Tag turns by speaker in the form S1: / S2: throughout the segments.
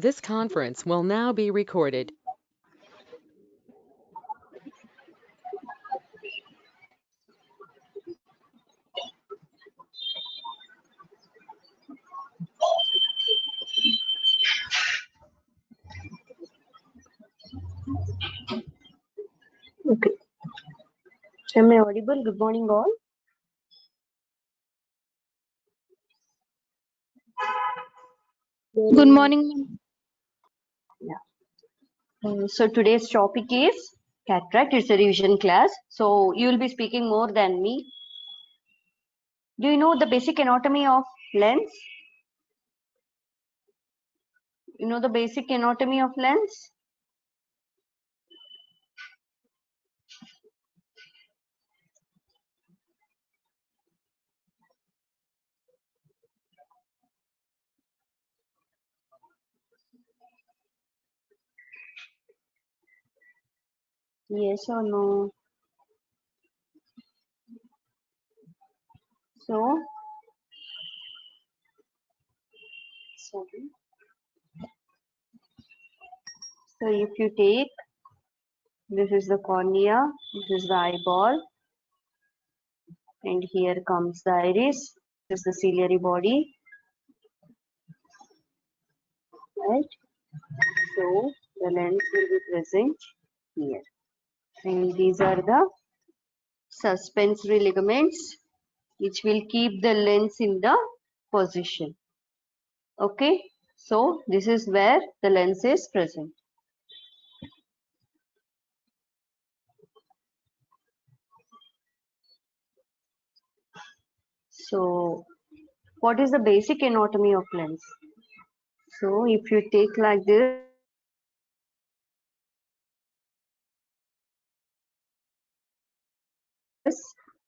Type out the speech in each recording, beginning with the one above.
S1: This conference will now be recorded.
S2: Okay. Am I audible? Good morning, all.
S3: Good morning.
S2: So today's topic is cataract. It's a revision class. So you will be speaking more than me. Do you know the basic anatomy of lens? You know the basic anatomy of lens? Yes or no? So, sorry. So if you take, this is the cornea, this is the eyeball, and here comes the iris. This is the ciliary body, right? So the lens will be present here. And these are the suspensory ligaments which will keep the lens in the position. Okay, so this is where the lens is present. So what is the basic anatomy of lens? So if you take like this,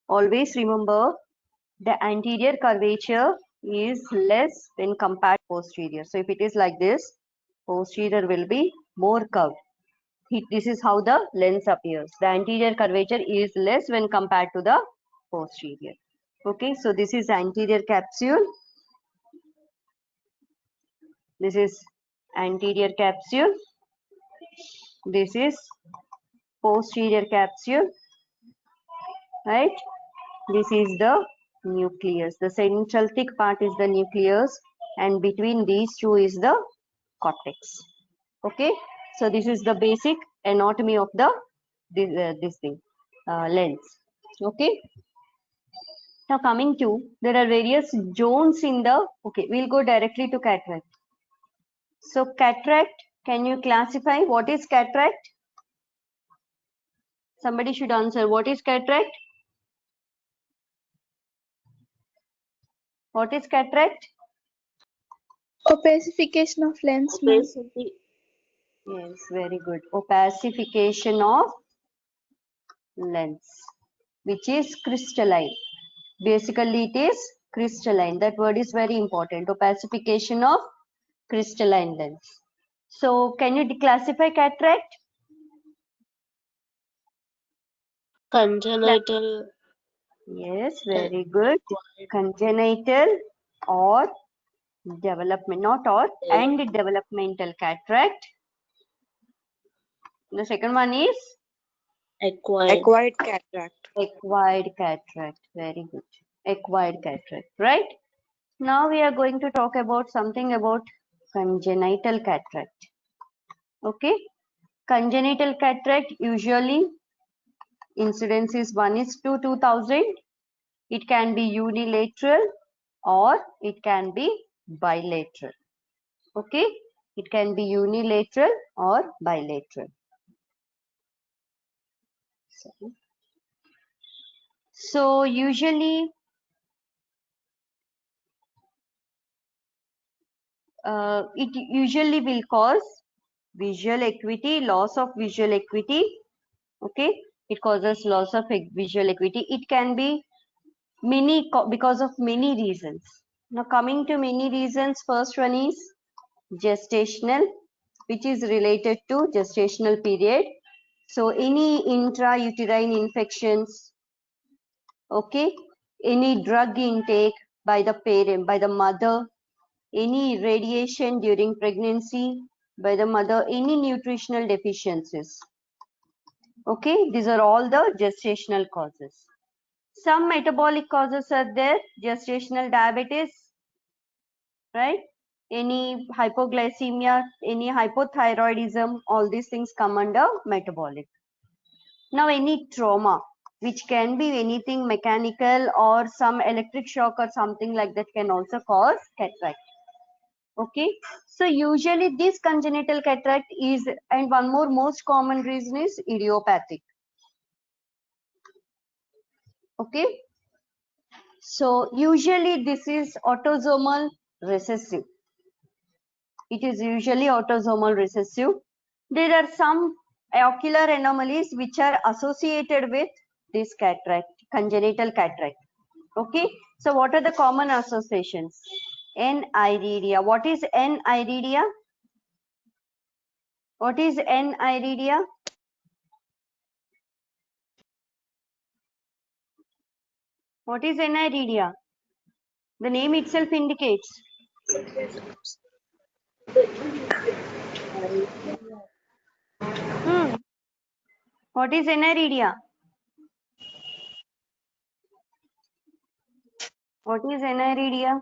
S2: always remember the anterior curvature is less when compared to posterior. So if it is like this, posterior will be more curved. This is how the lens appears. The anterior curvature is less when compared to the posterior. Okay, so this is anterior capsule. This is anterior capsule. This is posterior capsule, right? This is the nucleus. The central thick part is the nucleus, and between these two is the cortex. Okay, so this is the basic anatomy of the lens. Okay. Now coming to, there are various zones in the, okay, we'll go directly to cataract. So cataract, can you classify what is cataract? Somebody should answer. What is cataract? What is cataract?
S3: Opacification of lens, ma'am.
S2: Yes, very good. Opacification of lens, which is crystalline. Basically, it is crystalline. That word is very important. Opacification of crystalline lens. So, can you declassify cataract?
S4: Congenital.
S2: Yes, very good. Congenital or development, not or, and developmental cataract. The second one is
S4: Acquired.
S5: cataract.
S2: acquired cataract. Very good. Acquired cataract, right? Now we are going to talk about something about congenital cataract. Okay. Congenital cataract usually incidence is 1:2000. It can be unilateral or it can be bilateral. Okay. It can be unilateral or bilateral. So usually it usually will cause visual acuity, loss of visual acuity. Okay, it causes loss of visual acuity. It can be because of many reasons. Now coming to many reasons, first one is gestational, which is related to gestational period. So any intrauterine infections, okay, any drug intake by the parent, by the mother, any radiation during pregnancy by the mother, any nutritional deficiencies. Okay, these are all the gestational causes. Some metabolic causes are there, gestational diabetes, right? Any hypoglycemia, any hypothyroidism, all these things come under metabolic. Now, any trauma, which can be anything mechanical or some electric shock or something like that, can also cause cataract. Okay, so usually this congenital cataract is, and one more most common reason is idiopathic. Okay, so usually this is autosomal recessive. It is usually autosomal recessive. There are some ocular anomalies which are associated with this cataract, congenital cataract. Okay, so what are the common associations? N-iridia. What is N-iridia? What is N-iridia? What is N-iridia? The name itself indicates. What is N-iridia? What is N-iridia?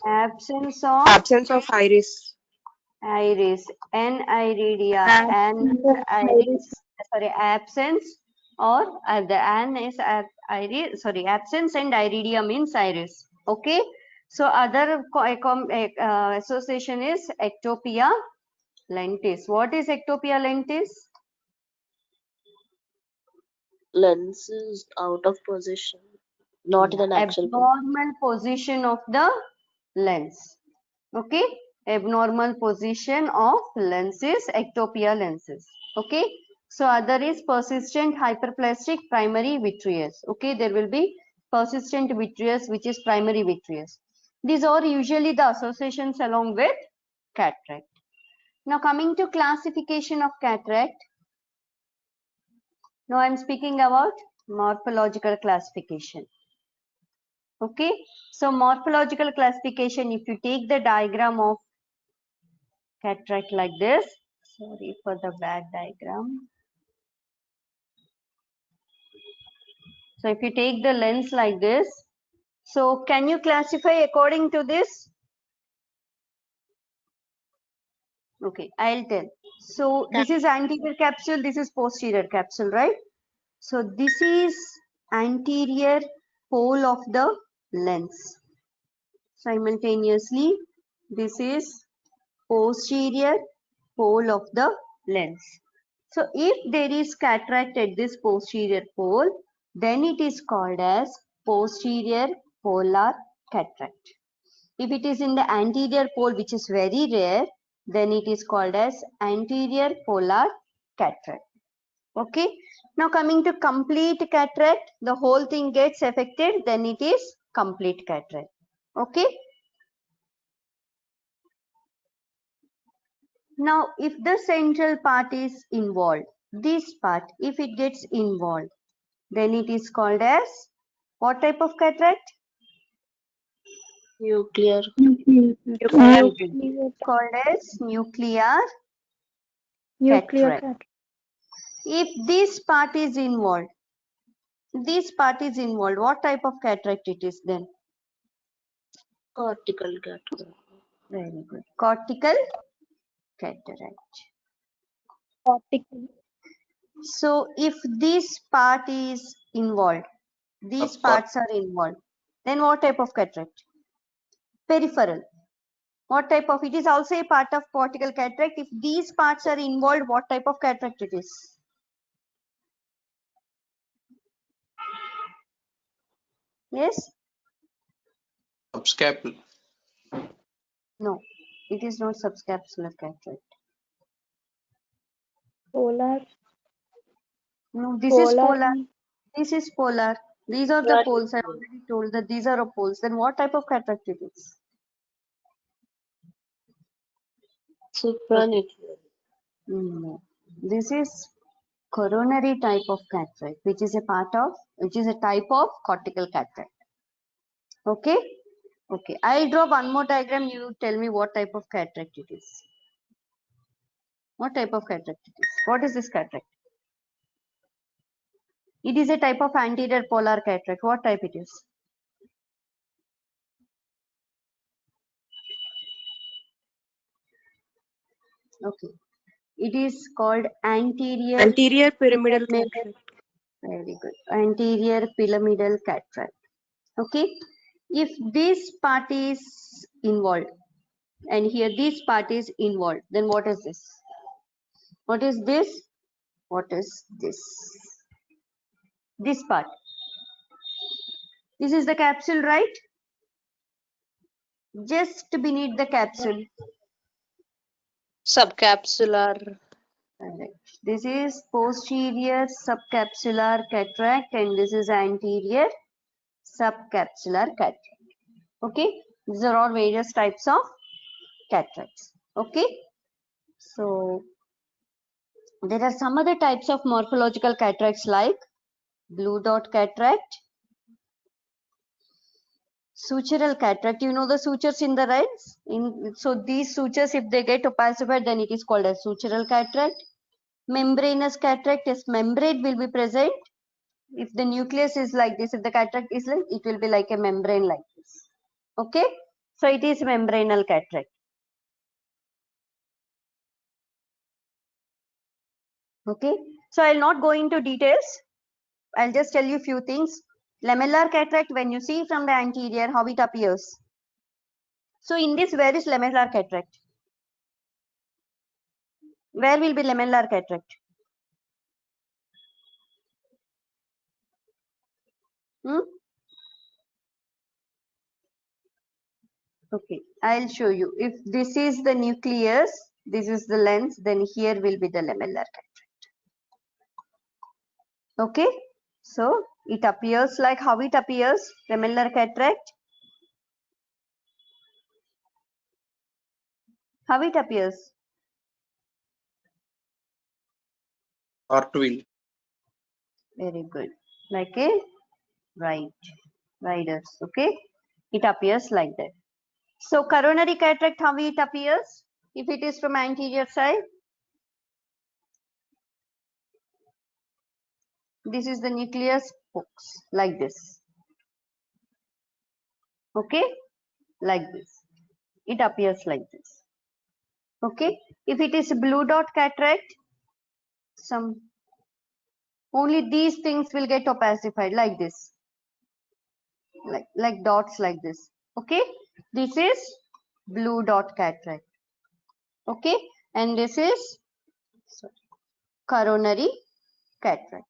S2: Absence of
S4: iris.
S2: iris. N-iridia.
S3: Absence of
S2: Iris. Sorry, absence or the N is iris. Sorry, absence and iridia means iris. Okay. So other association is ectopia lentis. What is ectopia lentis?
S4: Lens is out of position, not in an actual position.
S2: Abnormal position of the lens. Okay, abnormal position of lens is ectopia lenses. Okay, so other is persistent hyperplastic primary vitreous. Okay, there will be persistent vitreous which is primary vitreous. These are usually the associations along with cataract. Now coming to classification of cataract. Now I am speaking about morphological classification. Okay, so morphological classification, if you take the diagram of cataract like this, sorry for the bad diagram. So if you take the lens like this, so can you classify according to this? Okay, I'll tell. So this is anterior capsule, this is posterior capsule, right? So this is anterior pole of the lens. Simultaneously, this is posterior pole of the lens. So if there is cataract at this posterior pole, then it is called as posterior polar cataract. If it is in the anterior pole, which is very rare, then it is called as anterior polar cataract. Okay. Now coming to complete cataract, the whole thing gets affected, then it is complete cataract. Okay. Now, if the central part is involved, this part, if it gets involved, then it is called as what type of cataract?
S4: Nuclear.
S2: Called as nuclear cataract. If this part is involved, what type of cataract it is then?
S4: Cortical cataract.
S2: Very good. Cortical cataract. So if this part is involved, these parts are involved, then what type of cataract? Peripheral. What type of? It is also a part of cortical cataract. If these parts are involved, what type of cataract it is? Yes?
S5: Subscapular.
S2: No, it is not subscapular cataract.
S3: Polar.
S2: No, this is polar.
S3: Polar.
S2: This is polar. These are the poles. I already told that these are poles. Then what type of cataract it is?
S4: Supranuclear.
S2: No. This is coronary type of cataract, which is a type of cortical cataract. Okay. Okay, I'll draw one more diagram. You tell me what type of cataract it is. What type of cataract it is? What is this cataract? It is a type of anterior polar cataract. What type it is? Okay, it is called anterior
S3: Anterior pyramidal
S2: pyramidal.
S3: cataract.
S2: Very good. Anterior pyramidal cataract. Okay, if this part is involved and here this part is involved, then what is this? What is this? What is this? This part. This is the capsule, right? Just beneath the capsule.
S4: Subcapsular.
S2: Correct. This is posterior subcapsular cataract and this is anterior subcapsular cataract. Okay, these are all various types of cataracts. Okay, so there are some other types of morphological cataracts like blue dot cataract, sutural cataract. You know the sutures in the lens. So these sutures, if they get opacified, then it is called as sutural cataract. Membranous cataract, yes, membrane will be present. If the nucleus is like this, if the cataract is like, it will be like a membrane like this. Okay, so it is membranal cataract. Okay, so I'll not go into details. I'll just tell you few things. Lamellar cataract, when you see from the anterior, how it appears. So in this, where is lamellar cataract? Where will be lamellar cataract? Okay, I'll show you. If this is the nucleus, this is the lens, then here will be the lamellar cataract. Okay, so it appears like how it appears, lamellar cataract. How it appears?
S5: Cartwheel.
S2: Very good. Like a riders. Okay, it appears like that. So coronary cataract, how it appears? If it is from anterior side, this is the nucleus spokes like this. Okay, like this. It appears like this. Okay, if it is blue dot cataract, only these things will get opacified like this, like dots like this. Okay, this is blue dot cataract. Okay, and this is coronary cataract.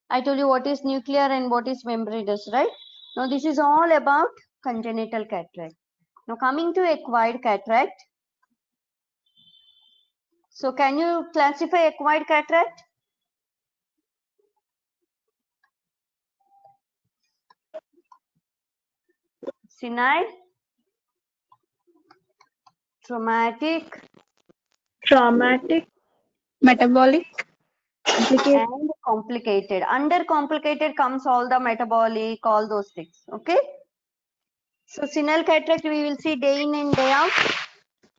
S2: I told you what is nuclear and what is membranous, right? Now this is all about congenital cataract. Now coming to acquired cataract. So can you classify acquired cataract? Senile, traumatic,
S3: Metabolic, complicated.
S2: and complicated. Under complicated comes all the metabolic, all those things. Okay. So senile cataract we will see day in and day out,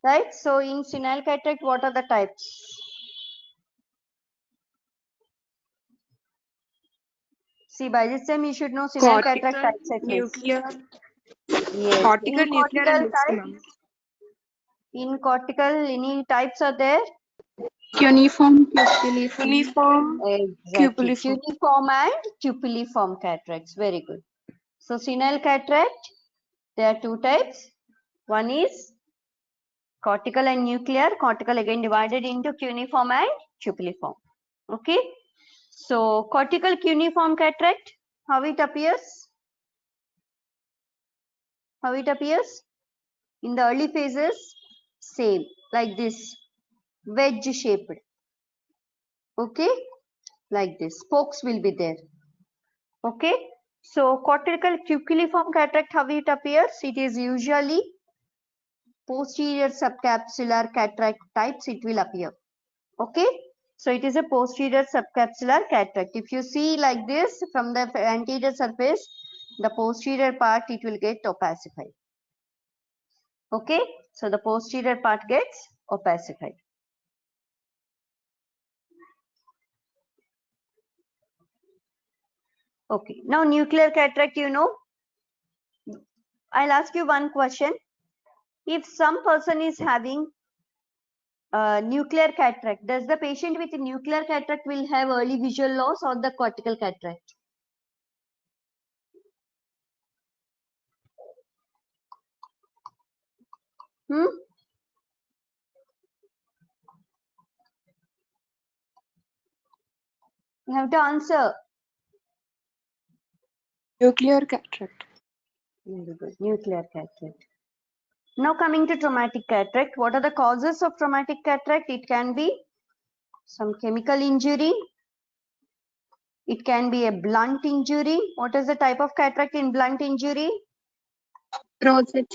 S2: right? So in senile cataract, what are the types? See, by this time you should know senile cataract types at least.
S3: Nuclear,
S2: Yes.
S3: cortical,
S2: In
S3: nuclear,
S2: cortical
S3: and mixed,
S2: type,
S3: ma'am.
S2: in cortical, any types are there?
S3: Cuneiform, cuneiform,
S2: Exactly.
S3: cupuliform.
S2: Cuneiform and cupuliform cataracts. Very good. So senile cataract, there are two types. One is cortical and nuclear. Cortical again divided into cuneiform and cupuliform. Okay. So cortical cuneiform cataract, how it appears? How it appears? In the early phases, same like this, wedge shaped. Okay, like this. Spokes will be there. Okay. So cortical cupuliform cataract, how it appears? It is usually posterior subcapsular cataract types. It will appear. Okay. So it is a posterior subcapsular cataract. If you see like this from the anterior surface, the posterior part it will get opacified. Okay, so the posterior part gets opacified. Okay, now nuclear cataract, you know, I'll ask you one question. If some person is having nuclear cataract, does the patient with nuclear cataract will have early visual loss or the cortical cataract? You have to answer.
S3: Nuclear cataract.
S2: Very good. Nuclear cataract. Now coming to traumatic cataract, what are the causes of traumatic cataract? It can be some chemical injury. It can be a blunt injury. What is the type of cataract in blunt injury?
S3: Rosette.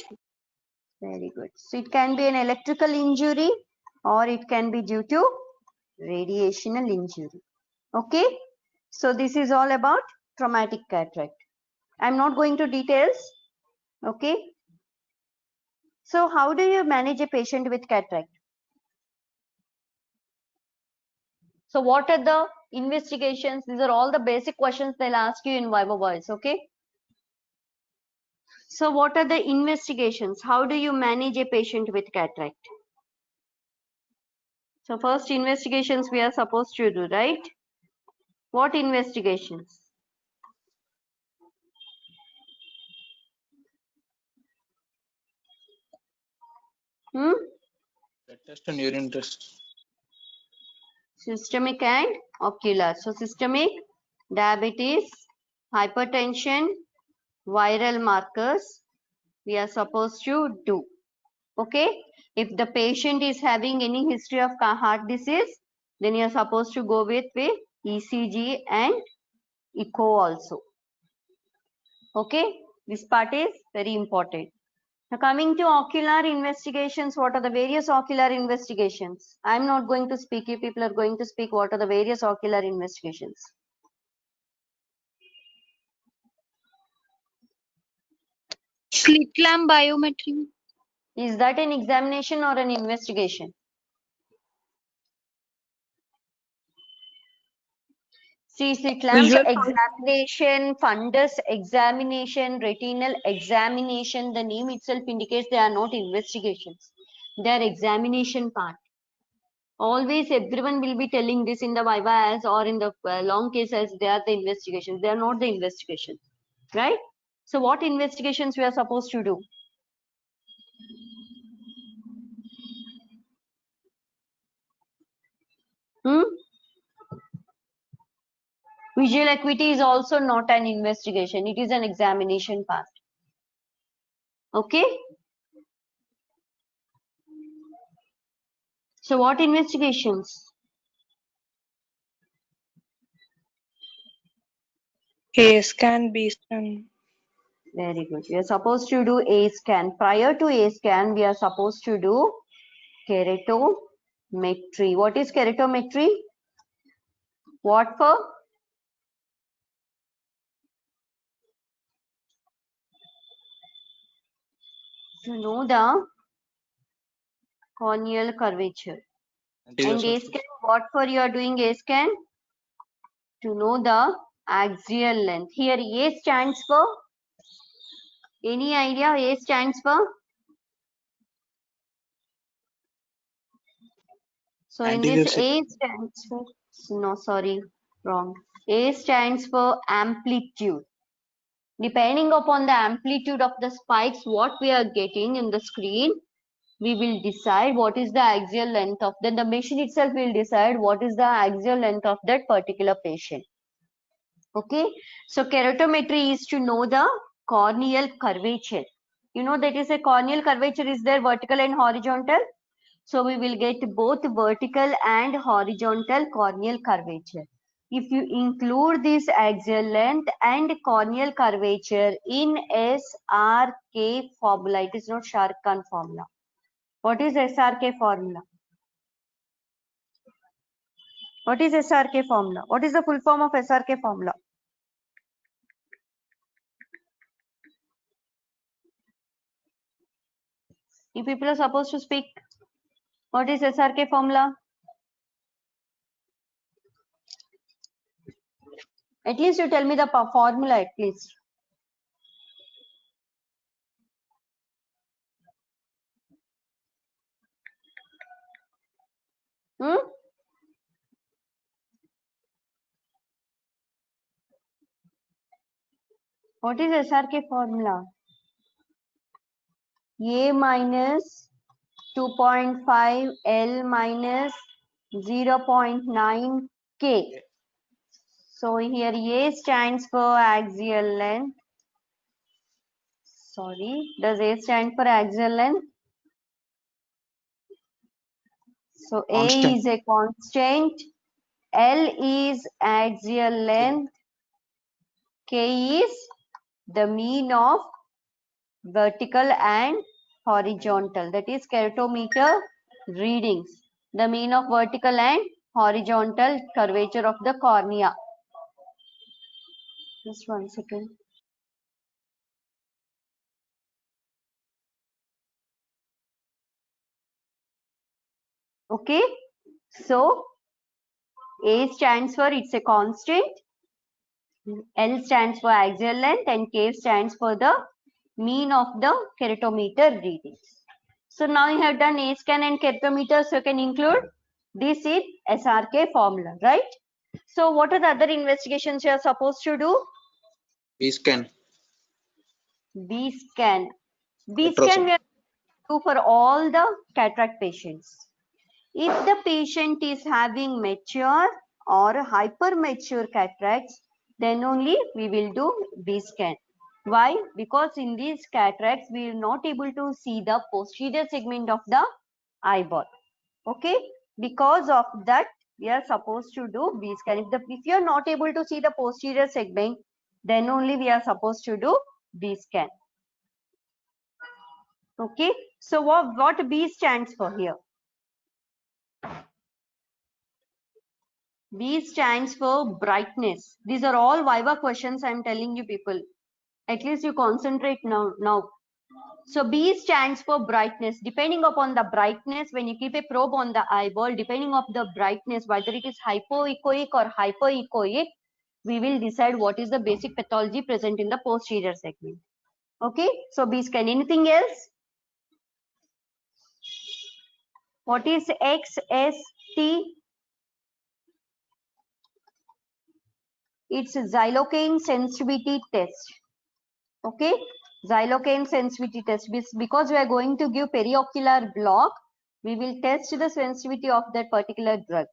S2: Very good. So it can be an electrical injury or it can be due to radiational injury. Okay. So this is all about traumatic cataract. I'm not going to details. Okay. So how do you manage a patient with cataract? So what are the investigations? These are all the basic questions they'll ask you in Viva Voice. Okay. So what are the investigations? How do you manage a patient with cataract? So first investigations we are supposed to do, right? What investigations? Hmm?
S5: Blood test and urine test.
S2: Systemic and ocular. So systemic, diabetes, hypertension, viral markers we are supposed to do. Okay. If the patient is having any history of heart disease, then you are supposed to go with ECG and echo also. Okay. This part is very important. Now coming to ocular investigations, what are the various ocular investigations? I am not going to speak, you people are going to speak what are the various ocular investigations.
S3: Slit lamp biometry.
S2: Is that an examination or an investigation? See, slit lamp
S3: Visual
S2: examination, fundus examination, retinal examination, the name itself indicates they are not investigations. They are examination part. Always everyone will be telling this in the Viva as or in the long case as they are the investigations. They are not the investigations, right? So what investigations we are supposed to do? Visual acuity is also not an investigation. It is an examination part. Okay. So what investigations?
S3: A scan, B scan.
S2: Very good. We are supposed to do A scan. Prior to A scan, we are supposed to do keratometry. What is keratometry? What for? To know the corneal curvature.
S5: Anterior
S2: And A
S5: surface.
S2: scan, what for you are doing A scan? To know the axial length. Here A stands for, any idea A stands for? So in
S5: Anterior
S2: this A stands for, no sorry, wrong. A stands for amplitude. Depending upon the amplitude of the spikes, what we are getting in the screen, we will decide what is the axial length of, then the machine itself will decide what is the axial length of that particular patient. Okay, so keratometry is to know the corneal curvature. You know that is a corneal curvature is there vertical and horizontal. So we will get both vertical and horizontal corneal curvature. If you include this axial length and corneal curvature in SRK formula, it is not Sharp Khan formula. What is SRK formula? What is SRK formula? What is the full form of SRK formula? You people are supposed to speak. What is SRK formula? At least you tell me the formula at least. Hmm? What is SRK formula? A minus 2.5 L minus 0.9 K. So here A stands for axial length. Sorry, does A stand for axial length? So A
S5: Constant.
S2: is a constant, L is axial length, K is the mean of vertical and horizontal, that is keratometer readings, the mean of vertical and horizontal curvature of the cornea. Just 1 second. Okay, so A stands for, it's a constant, L stands for axial length, and K stands for the mean of the keratometer readings. So now you have done A scan and keratometer, so you can include this in SRK formula, right? So what are the other investigations you are supposed to do?
S5: B scan.
S2: B scan. B scan
S5: Retrospect.
S2: we are do for all the cataract patients. If the patient is having mature or hypermature cataracts, then only we will do B scan. Why? Because in these cataracts, we are not able to see the posterior segment of the eyeball. Okay? Because of that, we are supposed to do B scan. If you are not able to see the posterior segment, then only we are supposed to do B scan. Okay? So what B stands for here? B stands for brightness. These are all Viva questions I am telling you people. At least you concentrate now. So B stands for brightness. Depending upon the brightness, when you keep a probe on the eyeball, depending on the brightness, whether it is hypoechoic or hyperechoic, we will decide what is the basic pathology present in the posterior segment. Okay, so B scan. Anything else? What is XST? It's xylocaine sensitivity test. Okay, xylocaine sensitivity test. Because we are going to give periocular block, we will test the sensitivity of that particular drug.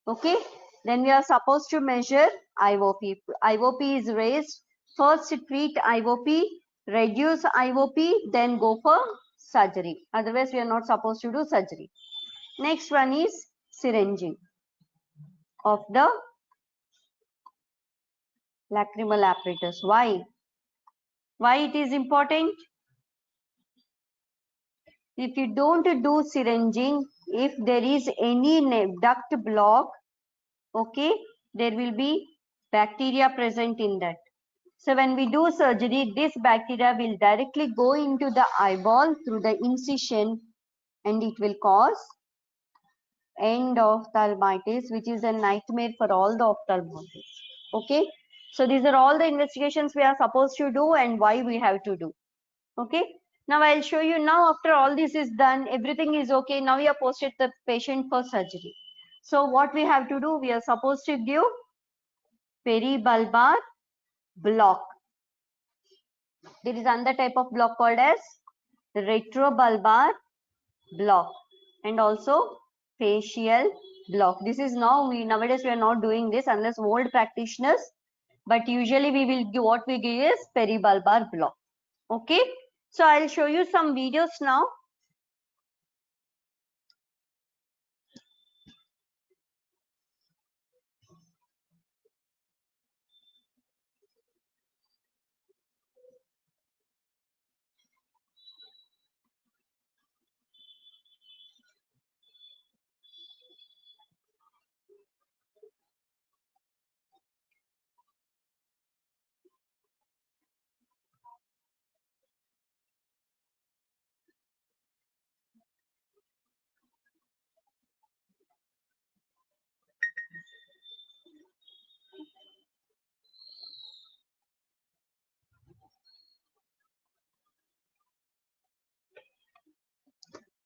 S2: Okay, then we are supposed to measure IOP. IOP is raised. First treat IOP, reduce IOP, then go for surgery. Otherwise, we are not supposed to do surgery. Next one is syringing of the lacrimal apparatus. Why? Why it is important? If you don't do syringing, if there is any duct block, okay, there will be bacteria present in that. So when we do surgery, this bacteria will directly go into the eyeball through the incision and it will cause endophthalmitis, which is a nightmare for all the ophthalmologists. Okay, so these are all the investigations we are supposed to do and why we have to do. Okay, now I'll show you. Now after all this is done, everything is okay. Now we have posted the patient for surgery. So what we have to do, we are supposed to give peribulbar block. There is another type of block called as retrobulbar block and also facial block. This is nowadays we are not doing this unless old practitioners, but usually we will give, what we give is peribulbar block. Okay, so I'll show you some videos now.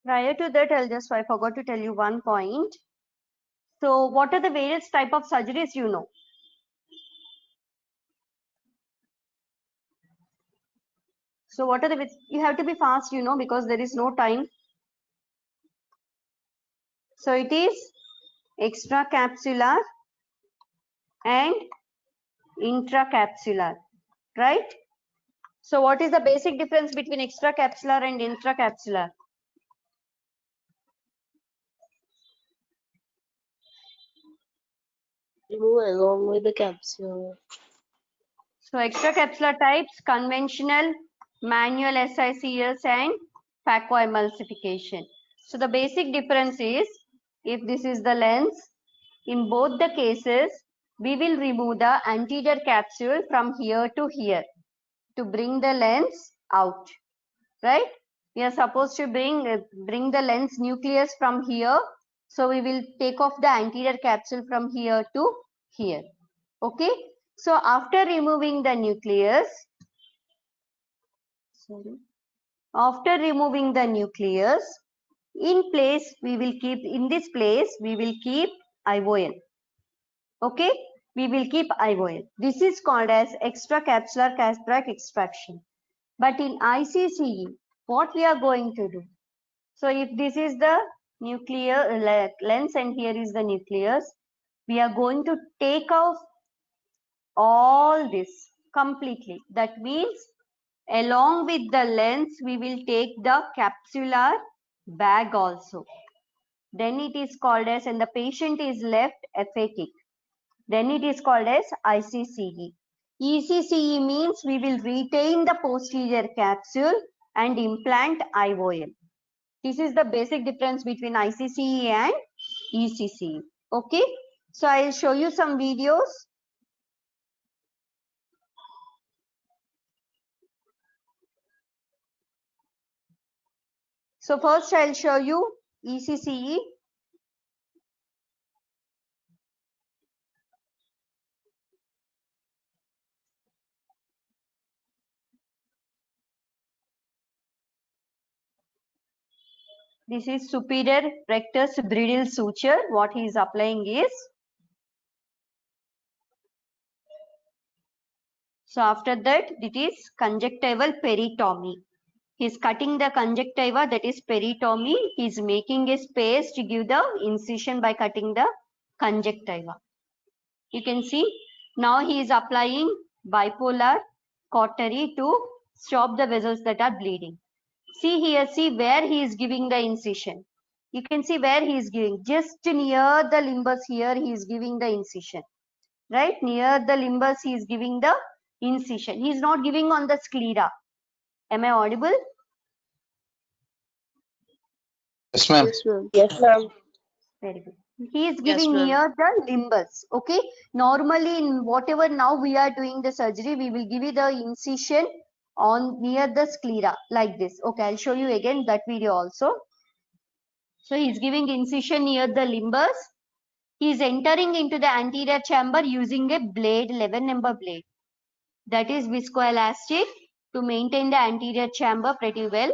S2: Prior to that, I forgot to tell you one point. So what are the various type of surgeries you know? So what are the, you have to be fast, you know, because there is no time. So it is extracapsular and intracapsular, right? So what is the basic difference between extracapsular and intracapsular?
S4: Remove along with the capsule.
S2: So extracapsular types, conventional, manual SICS and phacoemulsification. So the basic difference is, if this is the lens, in both the cases, we will remove the anterior capsule from here to here to bring the lens out, right? We are supposed to bring the lens nucleus from here. So we will take off the anterior capsule from here to here. Okay. So after removing the nucleus, after removing the nucleus, in place we will keep, in this place we will keep IOL. Okay, we will keep IOL. This is called as extracapsular cataract extraction. But in ICCE, what we are going to do? So if this is the nuclear lens and here is the nucleus, we are going to take off all this completely. That means along with the lens, we will take the capsular bag also. Then it is called as, and the patient is left aphakic. Then it is called as ICCE. ECCE means we will retain the posterior capsule and implant IOL. This is the basic difference between ICCE and ECCE. Okay. So I will show you some videos. So first I'll show you ECCE. This is superior rectus bridle suture. What he is applying is. So after that, it is conjunctival peritomy. He is cutting the conjunctiva, that is peritomy. He is making a space to give the incision by cutting the conjunctiva. You can see now he is applying bipolar cautery to stop the vessels that are bleeding. See here, see where he is giving the incision. You can see where he is giving, just near the limbus here he is giving the incision. Right, near the limbus he is giving the incision. He is not giving on the sclera. Am I audible?
S5: Yes, ma'am.
S4: Yes, ma'am. Yes, ma'am.
S2: Very good. He is
S4: Yes,
S2: giving
S4: ma'am.
S2: near the limbus. Okay. Normally, in whatever now we are doing the surgery, we will give you the incision on near the sclera like this. Okay, I'll show you again that video also. So he is giving incision near the limbus. He is entering into the anterior chamber using a blade, 11 number blade. That is viscoelastic to maintain the anterior chamber pretty well.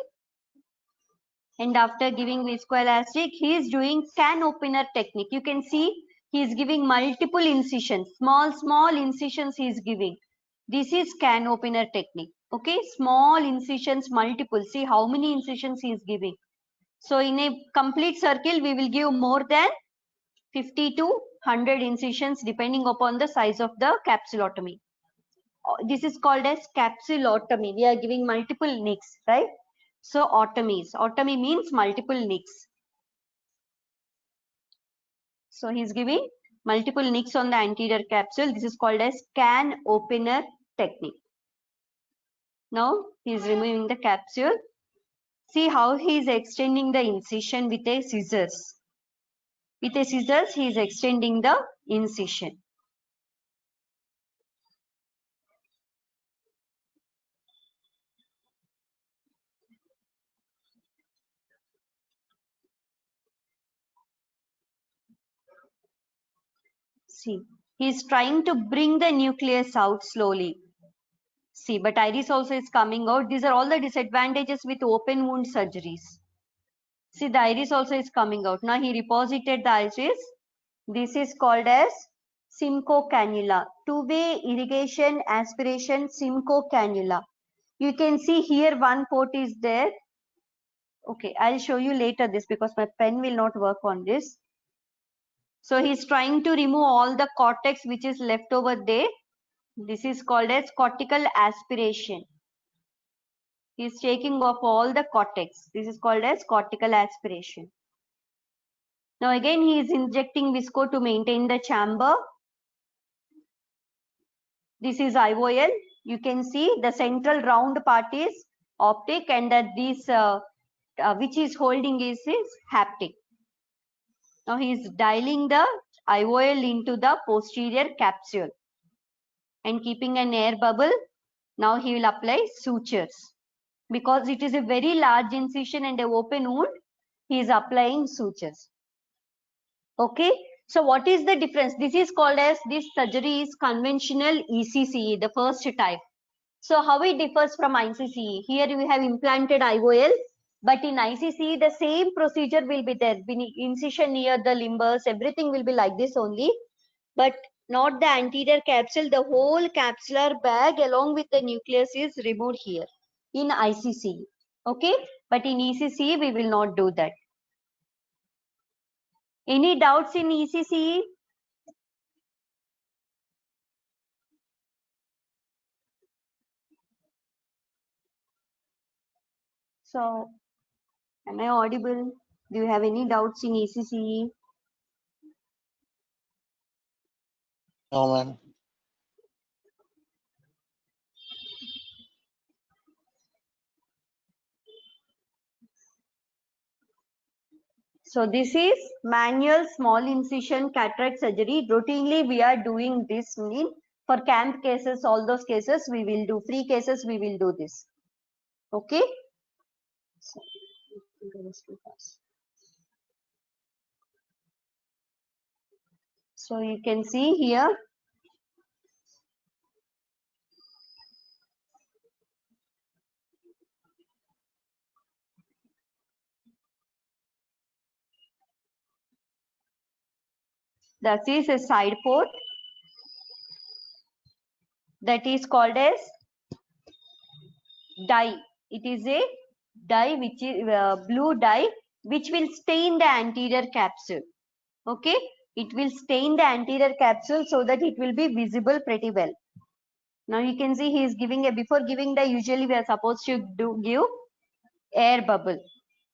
S2: And after giving viscoelastic, he is doing can opener technique. You can see he is giving multiple incisions, small incisions he is giving. This is can opener technique. Okay, small incisions, multiple. See how many incisions he is giving. So in a complete circle, we will give more than 50 to 100 incisions depending upon the size of the capsulotomy. This is called as capsulotomy. We are giving multiple nicks, right? So otomies. Otomy means multiple nicks. So he's giving multiple nicks on the anterior capsule. This is called as can opener technique. Now he is removing the capsule. See how he is extending the incision with a scissors. With a scissors, he is extending the incision. See, he is trying to bring the nucleus out slowly. See, but iris also is coming out. These are all the disadvantages with open wound surgeries. See, the iris also is coming out. Now he reposited the iris. This is called as Simcoe cannula. Two-way irrigation aspiration Simcoe cannula. You can see here one port is there. Okay, I'll show you later this because my pen will not work on this. So he's trying to remove all the cortex which is left over there. This is called as cortical aspiration. He's taking off all the cortex. This is called as cortical aspiration. Now again he is injecting visco to maintain the chamber. This is IOL. You can see the central round part is optic and that this which is holding is haptic. Now he is dialing the IOL into the posterior capsule and keeping an air bubble. Now he will apply sutures. Because it is a very large incision and an open wound, he is applying sutures. Okay, so what is the difference? This is called as, this surgery is conventional ECCE, the first type. So how it differs from ICCE? Here we have implanted IOL, but in ICCE the same procedure will be there. Incision near the limbus, everything will be like this only, but not the anterior capsule. The whole capsular bag along with the nucleus is removed here in ICCE. Okay, but in ECCE we will not do that. Any doubts in ECCE? So, am I audible? Do you have any doubts in ECCE?
S5: No, man.
S2: So this is manual small incision cataract surgery. Routinely we are doing this for camp cases, all those cases we will do. Free cases we will do this. Okay. So you can see here. That is a side port. That is called as dye. It is a dye which is blue dye which will stain the anterior capsule. Okay, it will stain the anterior capsule so that it will be visible pretty well. Now you can see he is giving a, before giving the, usually we are supposed to give air bubble.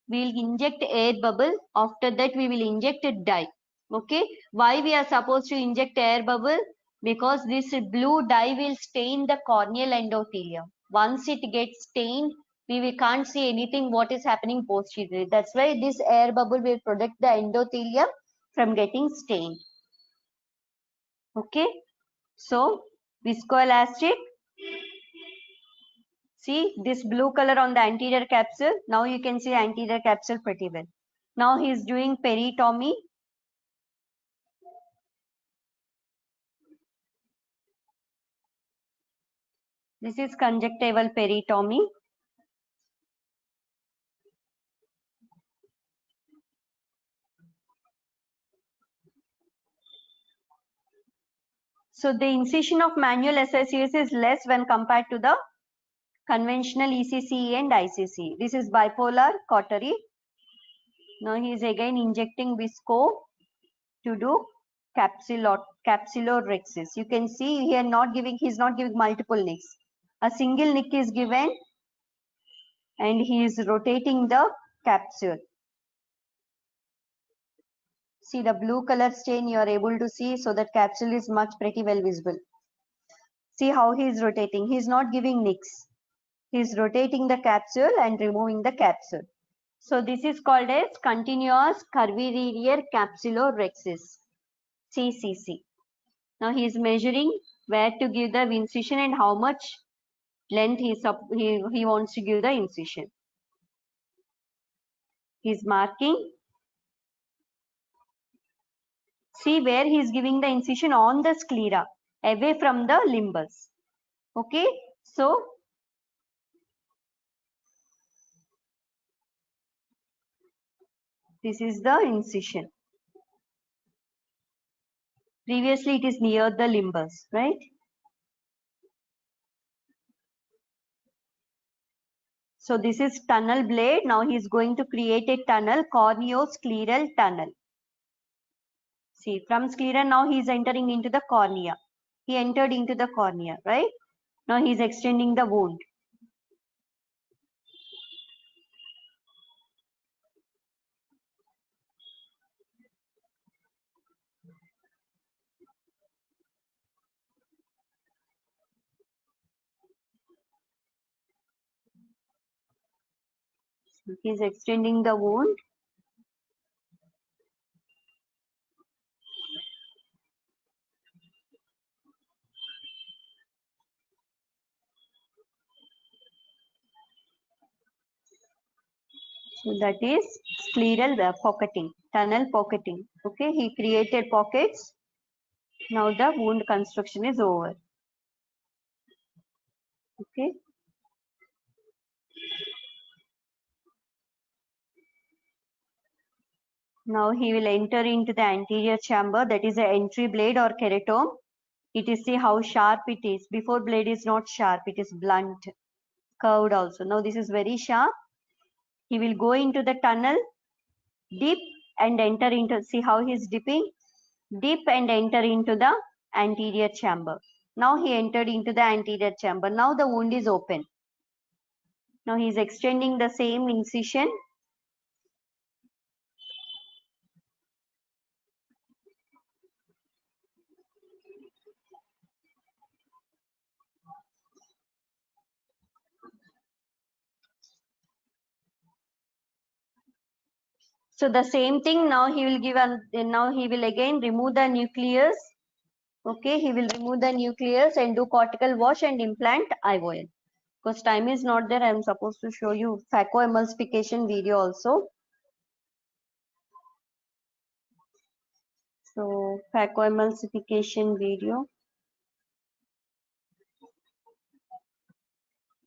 S2: We will inject air bubble. After that we will inject a dye. Okay, why we are supposed to inject air bubble? Because this blue dye will stain the corneal endothelium. Once it gets stained, we can't see anything what is happening posteriorly. That's why this air bubble will protect the endothelium from getting stained. Okay, so viscoelastic. See this blue color on the anterior capsule. Now you can see anterior capsule pretty well. Now he is doing peritomy. This is conjunctival peritomy. So the incision of manual SICS is less when compared to the conventional ECCE and ICCE. This is bipolar cautery. Now he is again injecting visco to do capsulorhexis. You can see here he is not giving multiple nicks. A single nick is given and he is rotating the capsule. See the blue color stain you are able to see, so that capsule is much pretty well visible. See how he is rotating. He is not giving nicks. He is rotating the capsule and removing the capsule. So this is called as continuous curvilinear capsulorhexis, CCC. Now he is measuring where to give the incision and how much length he wants to give the incision. He is marking. See where he is giving the incision, on the sclera, away from the limbus. Okay, so This is the incision. Previously it is near the limbus, right? So this is tunnel blade. Now he is going to create a tunnel, corneoscleral tunnel. See, from sclera now he is entering into the cornea. He entered into the cornea, right? Now he is extending the wound. He is extending the wound. So that is scleral pocketing, tunnel pocketing. Okay, he created pockets. Now the wound construction is over. Okay. Now he will enter into the anterior chamber, that is the entry blade or keratome. It is, see how sharp it is. Before blade is not sharp, it is blunt, curved also. Now this is very sharp. He will go into the tunnel, dip and enter into, see how he is dipping, dip and enter into the anterior chamber. Now he entered into the anterior chamber. Now the wound is open. Now he is extending the same incision. So the same thing, now he will give, now he will again remove the nucleus. Okay, he will remove the nucleus and do cortical wash and implant IOL. Because time is not there, I am supposed to show you phacoemulsification video also. So phacoemulsification video.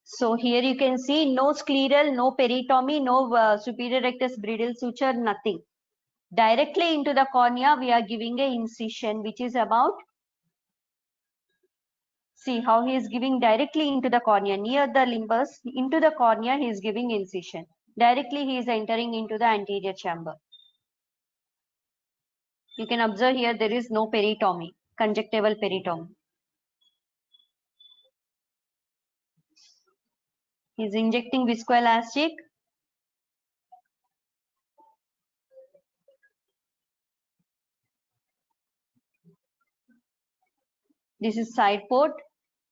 S2: So here you can see no scleral, no peritomy, no superior rectus bridle suture, nothing. Directly into the cornea, we are giving a incision which is about, see how he is giving directly into the cornea, near the limbus, into the cornea he is giving incision. Directly he is entering into the anterior chamber. You can observe here there is no peritomy, conjunctival peritomy. He is injecting viscoelastic. This is side port.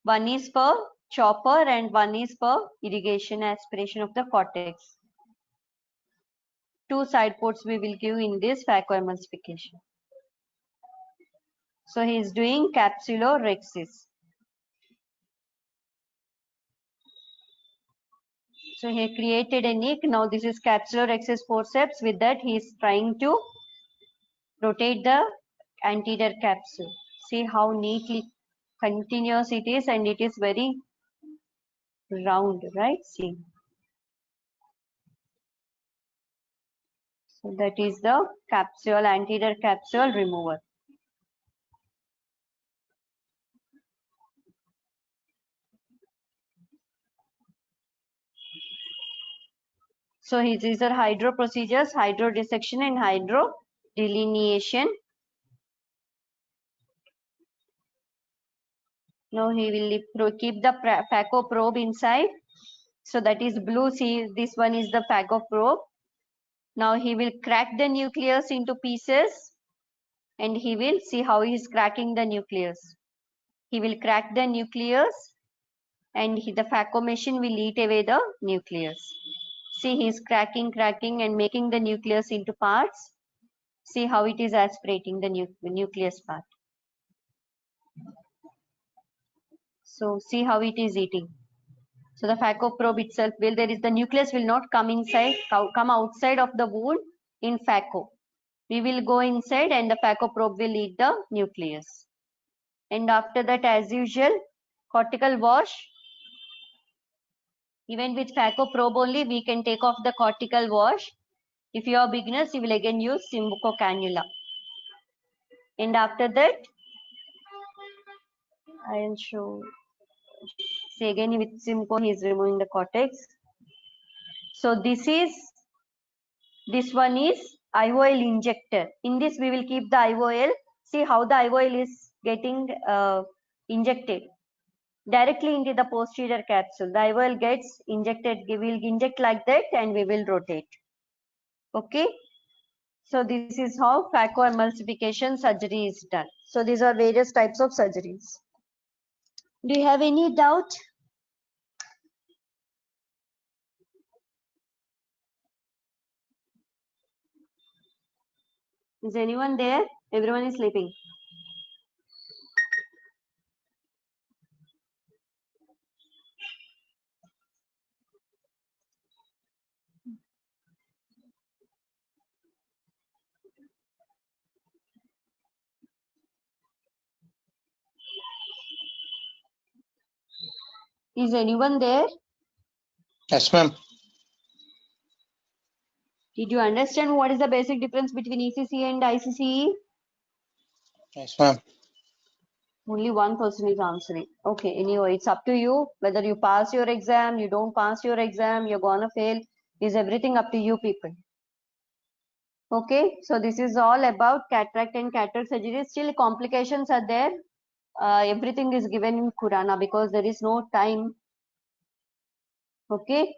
S2: One is for chopper and one is for irrigation aspiration of the cortex. Two side ports we will give in this phacoemulsification. So he is doing capsulorhexis. So he created a nick. Now this is capsulorhexis forceps. With that he is trying to rotate the anterior capsule. See how neatly continuous it is, and it is very round, right? See. So that is the capsule, anterior capsule remover. So these are hydro procedures, hydro dissection and hydro delineation. Now he will keep the phaco probe inside. So that is blue. See, this one is the phaco probe. Now he will crack the nucleus into pieces, and he will see how he is cracking the nucleus. He will crack the nucleus, and the phaco machine will eat away the nucleus. See, he is cracking and making the nucleus into parts. See how it is aspirating the nucleus part. So see how it is eating. So the phaco probe itself will, there is the nucleus will not come inside, come outside of the wound in phaco. We will go inside and the phaco probe will eat the nucleus. And after that, as usual, cortical wash. Even with phaco probe only, we can take off the cortical wash. If you are beginners, you will again use Simcoe cannula. And after that, I will show. See again with Simcoe, he is removing the cortex. So this one is IOL injector. In this, we will keep the IOL. See how the IOL is getting injected directly into the posterior capsule. The IOL gets injected. We will inject like that, and we will rotate. Okay. So this is how phacoemulsification surgery is done. So these are various types of surgeries. Do you have any doubt? Is anyone there? Everyone is sleeping. Is anyone there?
S5: Yes, ma'am.
S2: Did you understand what is the basic difference between ECC and ICCE?
S5: Yes, ma'am.
S2: Only one person is answering. Okay, anyway, it's up to you whether you pass your exam, you don't pass your exam, you're gonna fail. Is everything up to you people. Okay, so this is all about cataract and cataract surgery. Still complications are there. Everything is given in Kurana because there is no time. Okay,